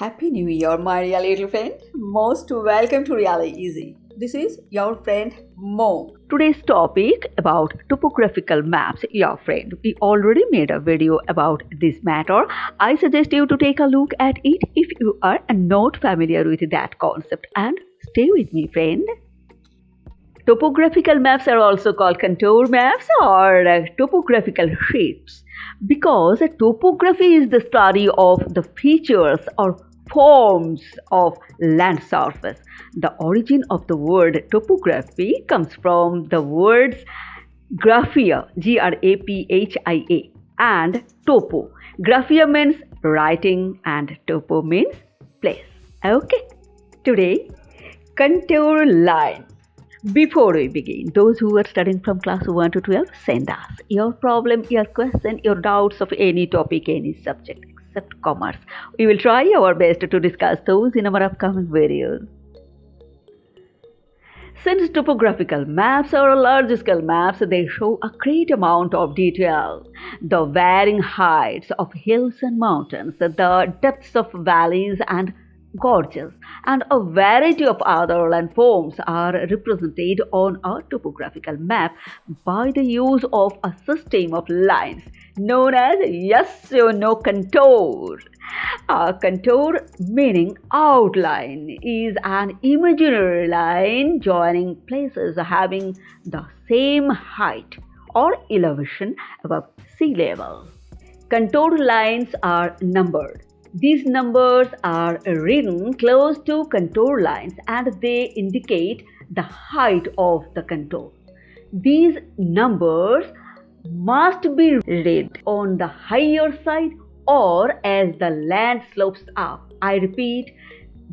Happy New Year, my dear little friend. Most welcome to Really Easy. This is your friend Mo. Today's topic about topographical maps, your friend. We already made a video about this matter. I suggest you to take a look at it if you are not familiar with that concept. And stay with me, friend. Topographical maps are also called contour maps or topographical sheets because topography is the study of the features or forms of land surface. The origin of the word topography comes from the words graphia, Graphia, and topo. Graphia means writing and topo means place. Okay, today contour line. Before we begin, those who are studying from class 1 to 12, send us your problem, your question, your doubts of any topic, any subject except commerce. We will try our best to discuss those in our upcoming videos. Since topographical maps are large scale maps, they show a great amount of detail. The varying heights of hills and mountains, the depths of valleys and gorges, and a variety of other landforms are represented on a topographical map by the use of a system of lines known as contour. A contour, meaning outline, is an imaginary line joining places having the same height or elevation above sea level. Contour lines are numbered. These numbers are written close to contour lines and they indicate the height of the contour. These numbers must be read on the higher side or as the land slopes up. I repeat,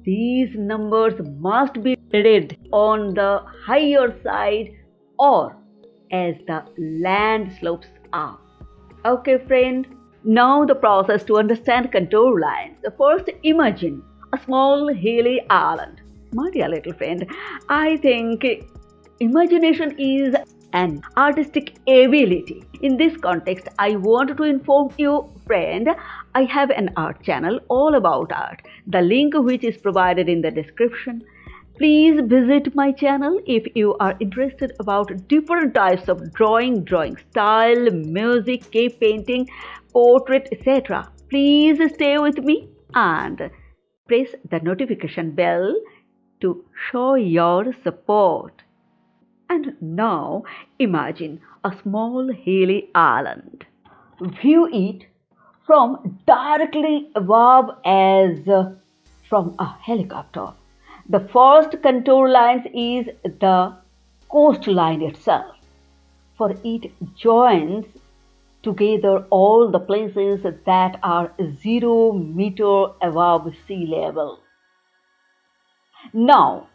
these numbers must be read on the higher side or as the land slopes up. Okay, friend? Now the process to understand contour lines. First, imagine a small hilly island. My dear little friend, I think imagination is an artistic ability. In this context, I want to inform you, friend, I have an art channel all about art. The link which is provided in the description. Please visit my channel if you are interested about different types of drawing style, music, cave painting, portrait, etc. Please stay with me and press the notification bell to show your support. And now imagine a small hilly island. View it from directly above as from a helicopter. The first contour line is the coastline itself, for it joins together all the places that are 0 meter above sea level. Now,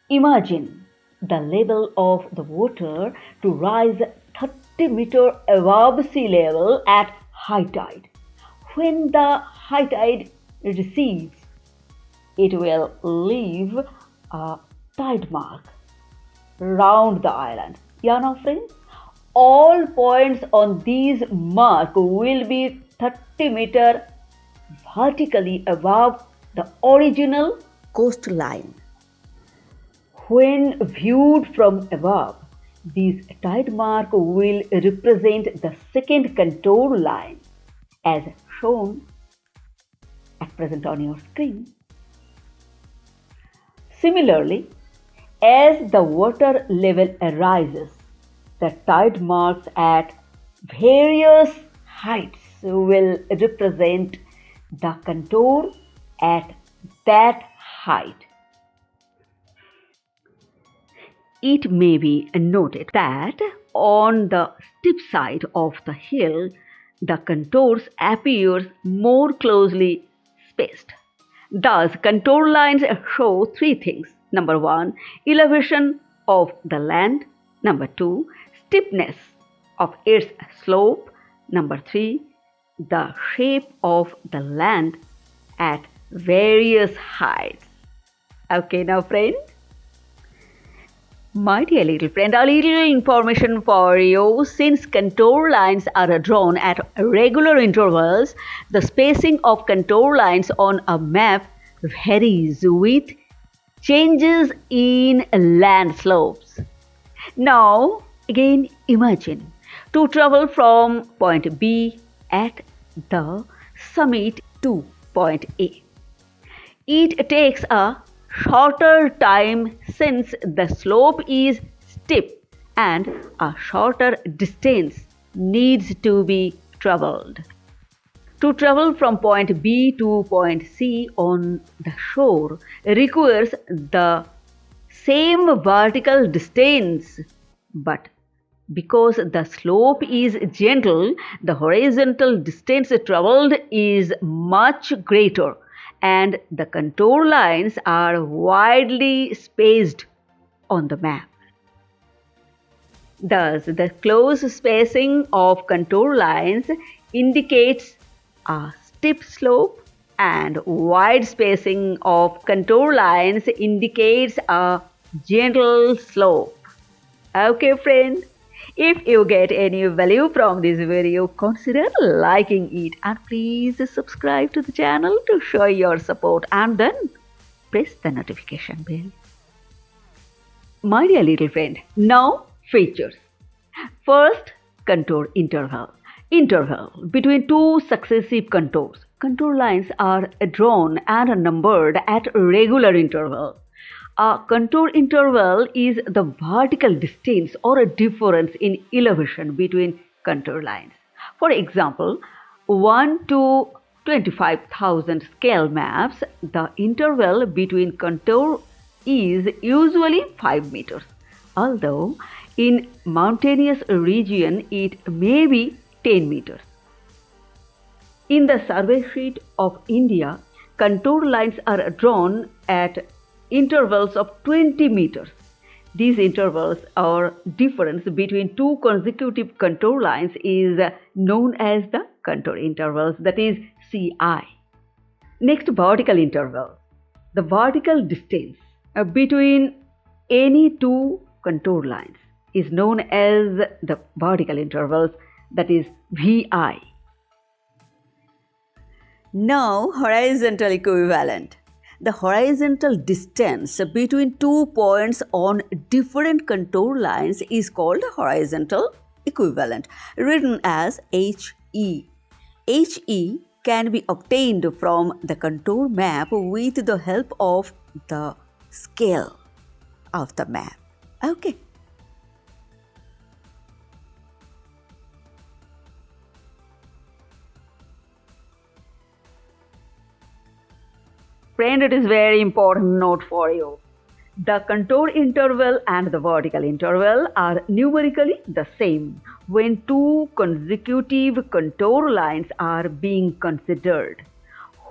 imagine the level of the water to rise 30 meter above sea level at high tide. When the high tide recedes, it will leave a tide mark round the island. You know, friends? All points on these mark will be 30 meter vertically above the original coastline. When viewed from above, this tide mark will represent the second contour line as shown at present on your screen. Similarly, as the water level rises, the tide marks at various heights will represent the contour at that height. It may be noted that on the steep side of the hill, the contours appear more closely spaced. Thus, contour lines show three things. Number 1, elevation of the land. Number 2, steepness of its slope. Number 3, the shape of the land at various heights. Okay, now friend? My dear little friend, a little information for you. Since contour lines are drawn at regular intervals, the spacing of contour lines on a map varies with changes in land slopes. Now, again, imagine to travel from point B at the summit to point A. It takes a shorter time since the slope is steep and a shorter distance needs to be traveled. To travel from point B to point C on the shore requires the same vertical distance, but because the slope is gentle, the horizontal distance traveled is much greater and the contour lines are widely spaced on the map. Thus, the close spacing of contour lines indicates a steep slope and wide spacing of contour lines indicates a gentle slope. Okay, friend? If you get any value from this video, consider liking it and please subscribe to the channel to show your support and then press the notification bell. My dear little friend, now features. First, contour interval. Interval between two successive contours. Contour lines are drawn and numbered at regular intervals. A contour interval is the vertical distance or a difference in elevation between contour lines. For example, 1 to 25,000 scale maps, the interval between contour is usually 5 meters, although in mountainous region it may be 10 meters. In the survey sheet of India, contour lines are drawn at intervals of 20 meters. These intervals or difference between two consecutive contour lines is known as the contour intervals, that is CI. Next, vertical interval. The vertical distance between any two contour lines is known as the vertical intervals, that is VI. Now, horizontal equivalent. The horizontal distance between 2 points on different contour lines is called horizontal equivalent, written as HE. HE can be obtained from the contour map with the help of the scale of the map. Okay. Friend, it is very important note for you. The contour interval and the vertical interval are numerically the same when two consecutive contour lines are being considered.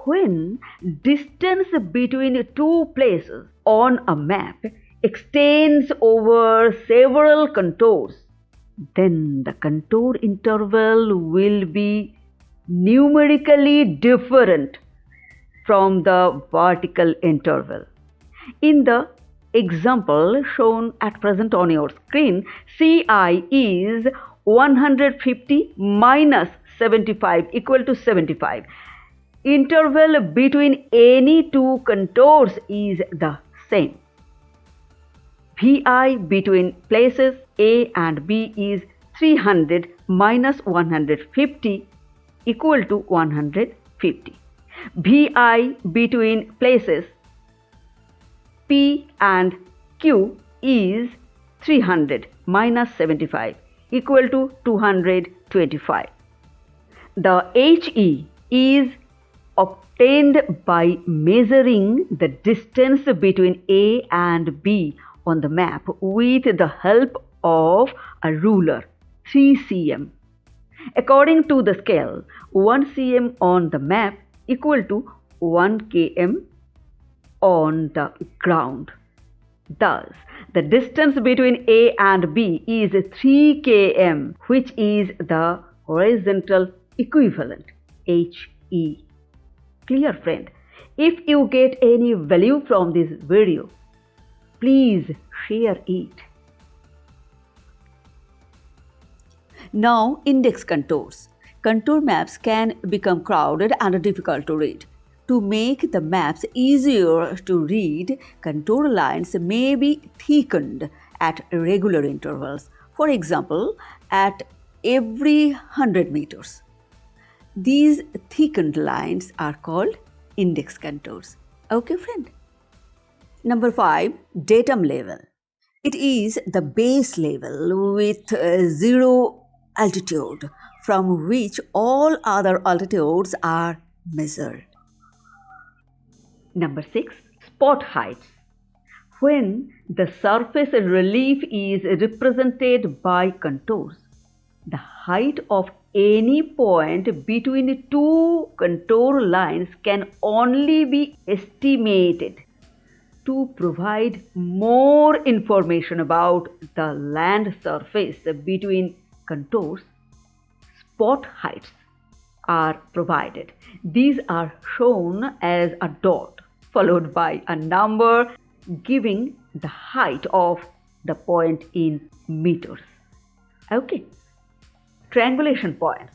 When distance between two places on a map extends over several contours, then the contour interval will be numerically different from the vertical interval. In the example shown at present on your screen, CI is 150 minus 75 equal to 75. Interval between any two contours is the same. VI between places A and B is 300 minus 150 equal to 150. VI between places P and Q is 300 minus 75 equal to 225. The HE is obtained by measuring the distance between A and B on the map with the help of a ruler, 3 cm. According to the scale, 1 cm on the map equal to 1 km on the ground. Thus, the distance between A and B is 3 km, which is the horizontal equivalent, HE. Clear, friend? If you get any value from this video, please share it. Now, index contours. Contour maps can become crowded and difficult to read. To make the maps easier to read, contour lines may be thickened at regular intervals. For example, at every 100 meters. These thickened lines are called index contours. Okay, friend? Number 5, datum level. It is the base level with zero altitude from which all other altitudes are measured. Number 6, spot heights. When the surface relief is represented by contours, the height of any point between two contour lines can only be estimated. To provide more information about the land surface between contours, spot heights are provided. These are shown as a dot followed by a number giving the height of the point in meters. Okay. Triangulation points.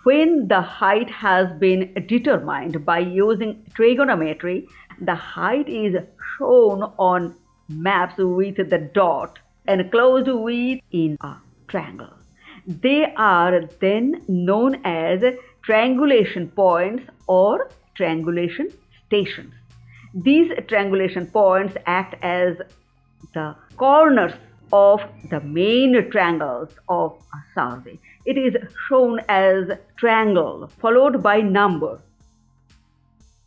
When the height has been determined by using trigonometry, the height is shown on maps with the dot enclosed within a triangle. They are then known as triangulation points or triangulation stations. These triangulation points act as the corners of the main triangles of a survey. It is shown as triangle followed by number.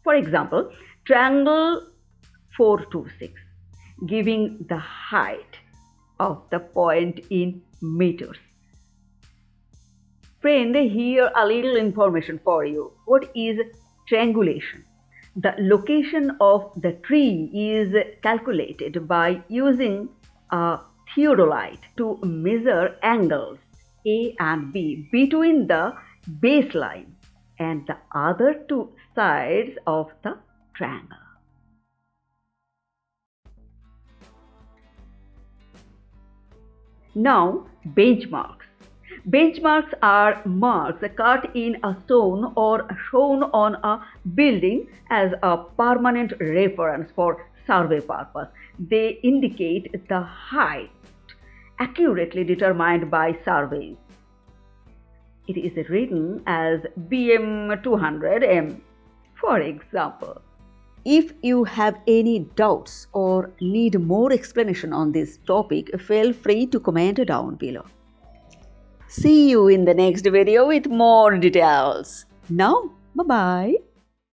For example, triangle 426 giving the height of the point in meters. Friend, here a little information for you. What is triangulation? The location of the tree is calculated by using a theodolite to measure angles A and B between the baseline and the other two sides of the triangle. Now, benchmarks. Benchmarks are marks cut in a stone or shown on a building as a permanent reference for survey purpose. They indicate the height accurately determined by surveys. It is written as BM 200M, for example. If you have any doubts or need more explanation on this topic, feel free to comment down below. See you in the next video with more details. Now, bye-bye.